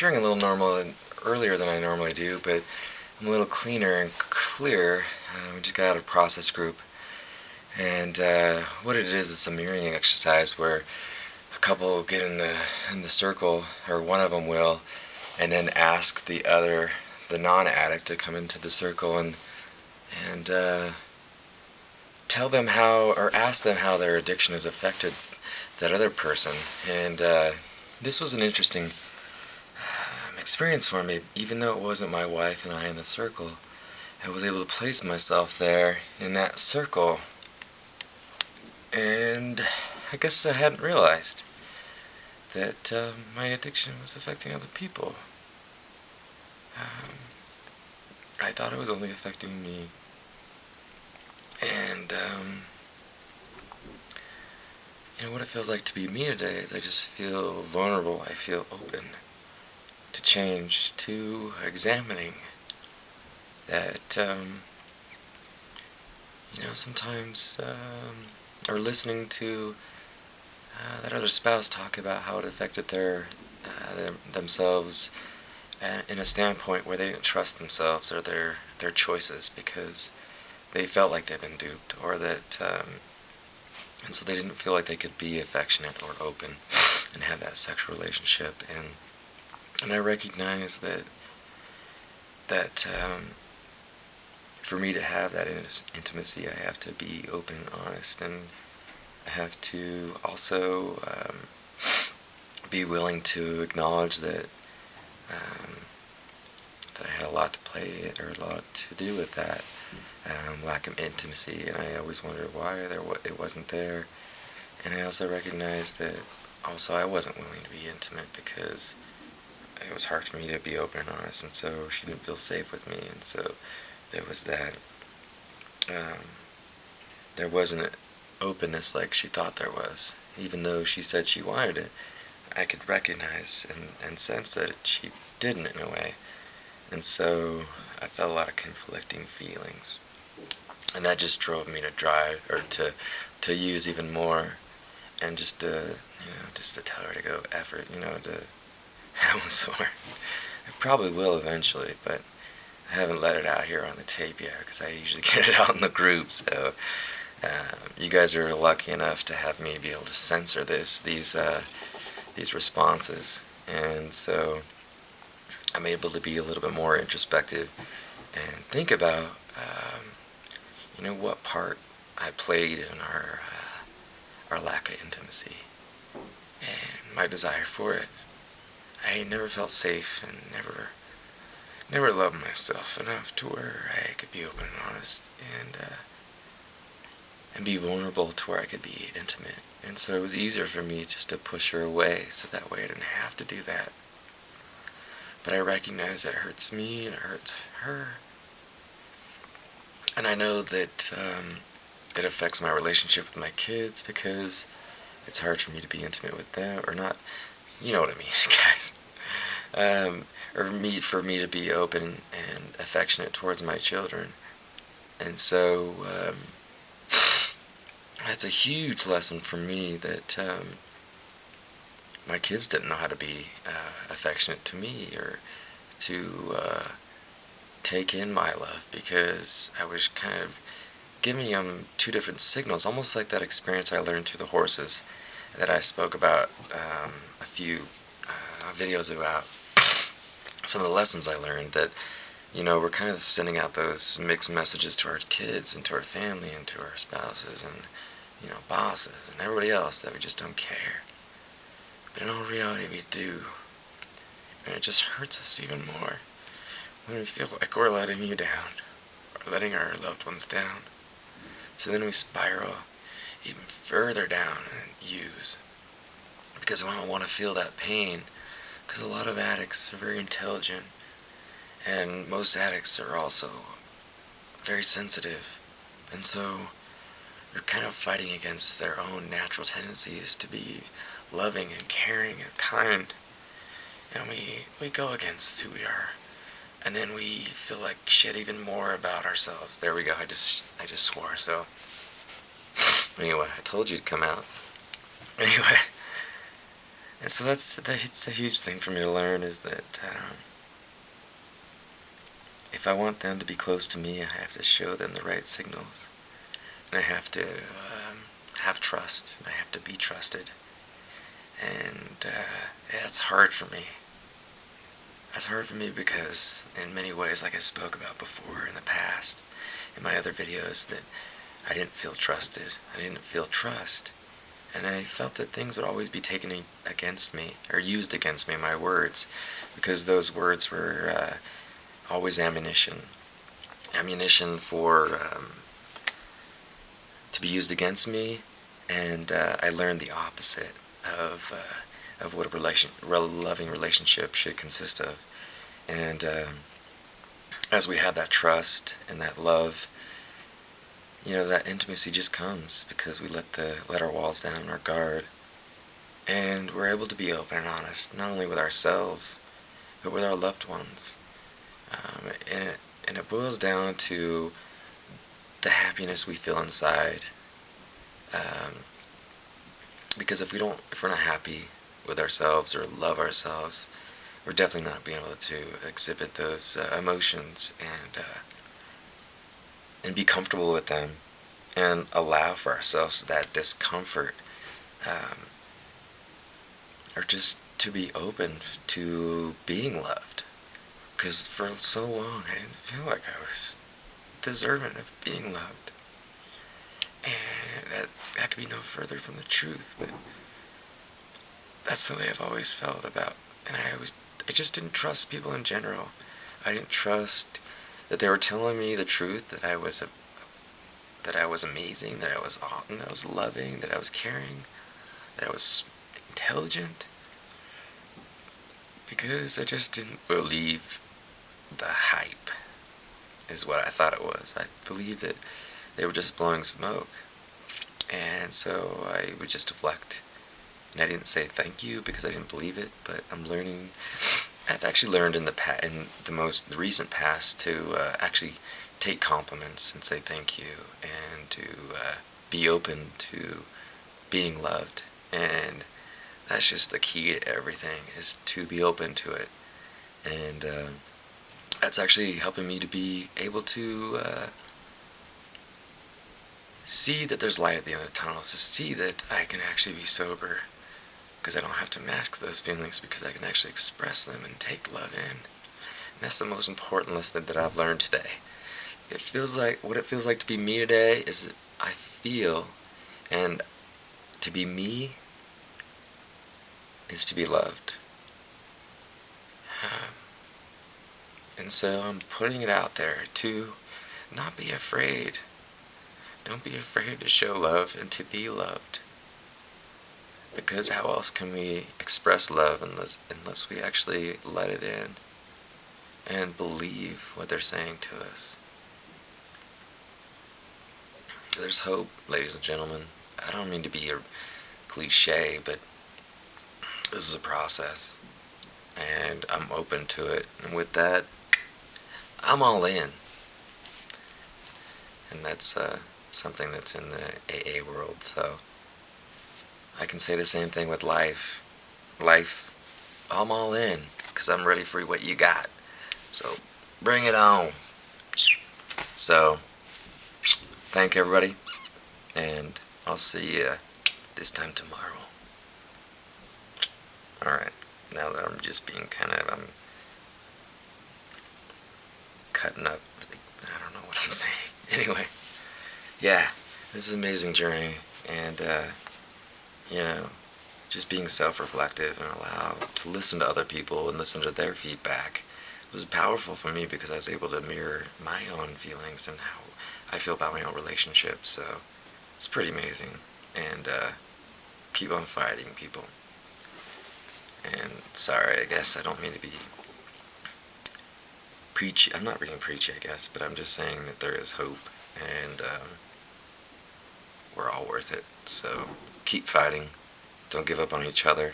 sharing a little earlier than I normally do, but I'm a little cleaner and clear. We just got out of process group, and what it is, it's a mirroring exercise where a couple will get in the circle, or one of them will, and then ask the non-addict, to come into the circle and tell them how, or ask them how their addiction has affected that other person. And this was an interesting experience for me. Even though it wasn't my wife and I in the circle, I was able to place myself there in that circle, and I guess I hadn't realized that my addiction was affecting other people. I thought it was only affecting me. And what it feels like to be me today is I just feel vulnerable. I feel open to change, to examining that, sometimes, or listening to that other spouse talk about how it affected themselves in a standpoint where they didn't trust themselves or their choices because they felt like they'd been duped, or that, and so they didn't feel like they could be affectionate or open and have that sexual relationship. And I recognize that for me to have that intimacy, I have to be open and honest, and I have to also be willing to acknowledge that that I had a lot to play, or a lot to do with that lack of intimacy, and I always wondered why it wasn't there. And I also recognized that also I wasn't willing to be intimate because it was hard for me to be open and honest, and so she didn't feel safe with me, and so there was that. There wasn't an openness like she thought there was, even though she said she wanted it. I could recognize and sense that she didn't, in a way, and so I felt a lot of conflicting feelings, and that just drove me to drive, or to use even more, and just to tell her to go effort, that was sore. I probably will eventually, but I haven't let it out here on the tape yet because I usually get it out in the group. So you guys are lucky enough to have me be able to censor these responses, and so I'm able to be a little bit more introspective and think about what part I played in our lack of intimacy and my desire for it. I never felt safe and never loved myself enough to where I could be open and honest and be vulnerable to where I could be intimate. And so it was easier for me just to push her away, so that way I didn't have to do that. But I recognize that it hurts me and it hurts her. And I know that it affects my relationship with my kids because it's hard for me to be intimate with them, or not. You know what I mean, guys. Or for me to be open and affectionate towards my children. And so that's a huge lesson for me, that my kids didn't know how to be affectionate to me, or to take in my love, because I was kind of giving them two different signals, almost like that experience I learned through the horses that I spoke about a few videos about. Some of the lessons I learned, that we're kind of sending out those mixed messages to our kids and to our family and to our spouses and bosses and everybody else, that we just don't care. But in all reality, we do. And it just hurts us even more when we feel like we're letting you down, or letting our loved ones down. So then we spiral even further down and use, because we don't want to feel that pain. Because a lot of addicts are very intelligent, and most addicts are also very sensitive, and so they're kind of fighting against their own natural tendencies to be loving and caring and kind, and we go against who we are, and then we feel like shit even more about ourselves. There we go, I just swore. So anyway, I told you to come out. Anyway, And so it's a huge thing for me to learn is that if I want them to be close to me, I have to show them the right signals. And I have to have trust. And I have to be trusted. And it's hard for me. That's hard for me because in many ways, like I spoke about before in the past, in my other videos, that I didn't feel trusted. I didn't feel trust. And I felt that things would always be taken against me, or used against me, my words, because those words were always ammunition. Ammunition for, to be used against me, and I learned the opposite of what a loving relationship should consist of. And as we have that trust and that love, that intimacy just comes because we let our walls down, our guard, and we're able to be open and honest, not only with ourselves, but with our loved ones. And it boils down to the happiness we feel inside. Because if we're not happy with ourselves or love ourselves, we're definitely not being able to exhibit those emotions and be comfortable with them and allow for ourselves that discomfort, or just to be open to being loved. Because for so long I didn't feel like I was deserving of being loved. And that could be no further from the truth, but that's the way I've always felt about, and I just didn't trust people in general. I didn't trust that they were telling me the truth, that I was amazing, that I was awesome, that I was loving, that I was caring, that I was intelligent, because I just didn't believe the hype is what I thought it was. I believed that they were just blowing smoke, and so I would just deflect. And I didn't say thank you because I didn't believe it, but I've actually learned in the recent past to actually take compliments and say thank you, and to be open to being loved. And that's just the key to everything, is to be open to it. And that's actually helping me to be able to see that there's light at the end of the tunnel, to see that I can actually be sober, because I don't have to mask those feelings, because I can actually express them and take love in. And that's the most important lesson that I've learned today. What it feels like to be me today is that I feel, and to be me is to be loved. And so I'm putting it out there to not be afraid. Don't be afraid to show love and to be loved. Because how else can we express love unless we actually let it in and believe what they're saying to us? There's hope, ladies and gentlemen. I don't mean to be a cliche, but this is a process, and I'm open to it. And with that, I'm all in. And that's something that's in the AA world, so I can say the same thing with life. Life, I'm all in, because I'm ready for what you got. So, bring it on. So, thank everybody, and I'll see you this time tomorrow. Alright, now that I'm just being I'm cutting up, I don't know what I'm saying. Anyway, yeah, this is an amazing journey, and just being self-reflective and allow to listen to other people and listen to their feedback was powerful for me, because I was able to mirror my own feelings and how I feel about my own relationship. So it's pretty amazing, and keep on fighting, people. And sorry, I guess I don't mean to be preachy. I'm not being preachy, I guess, but I'm just saying that there is hope, and we're all worth it. So keep fighting. Don't give up on each other,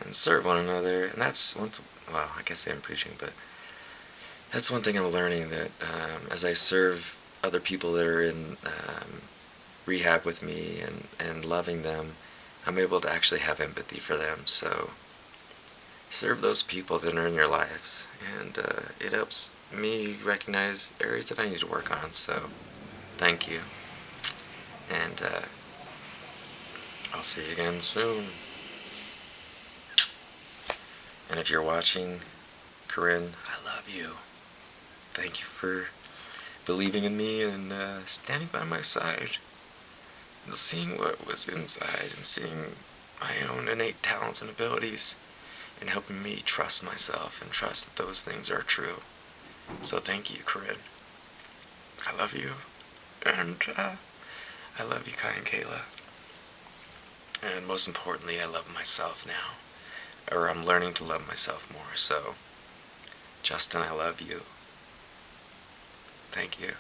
and serve one another. And that's well, I guess I'm preaching, but that's one thing I'm learning, that as I serve other people that are in rehab with me, and loving them, I'm able to actually have empathy for them. So serve those people that are in your lives, and it helps me recognize areas that I need to work on. So thank you, and I'll see you again soon. And if you're watching, Corinne, I love you. Thank you for believing in me and standing by my side and seeing what was inside and seeing my own innate talents and abilities and helping me trust myself and trust that those things are true. So thank you, Corinne. I love you. And I love you, Kai and Kayla. And most importantly, I love myself now. Or I'm learning to love myself more. So, Justin, I love you. Thank you.